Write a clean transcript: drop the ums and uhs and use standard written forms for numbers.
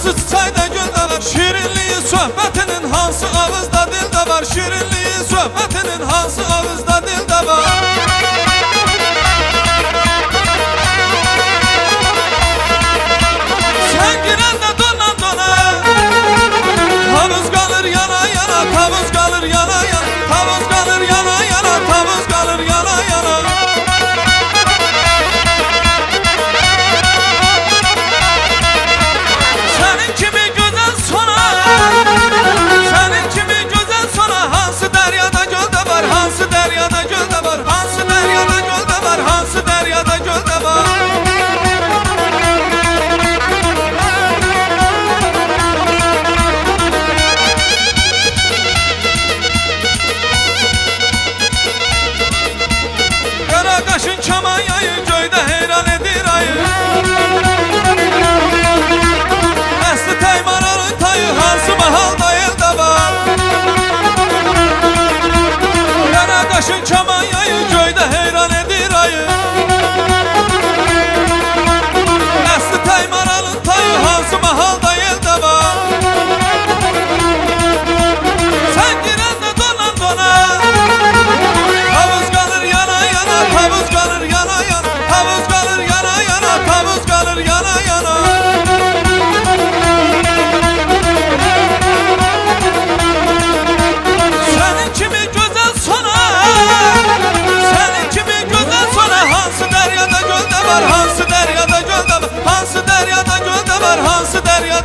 hansı çayda göldə var? Şirinliği söhbətinin hansı ağızda dildə var? Şirinliği söhbətinin hansı ağızda dildə var? Sen girəndə dona dona tavuz qalır yana yana, tavuz qalır yana yana, tavuz qalır yana yana, tavuz qalır yana yana. Senin kimi güzel sona, senin kimi güzel sona hansı deryada göldə var? Hansı deryada göldə var? Hansı deryada göldə var? Hansı deryada göldə var? Qaşın kaman yayı göydə heyran edir ayı. Əsli Teymaralın tayı hansı mahalda eldə var? Qara qaşın kaman yayı göydə heyran edir ayı. Əsli Teymaralın tayı hansı mahalda eldə var? Sen girəndə dona dona tavuz qalır yana yana, tavuz qalır yana yana, tavuz qalır yana yana, tavuz qalır yana yana. Senin kimi güzel sona, senin kimi güzel sona hansı deryada göldə var? Hansı deryada göldə var? Hansı deryada göldə var? Hansı deryada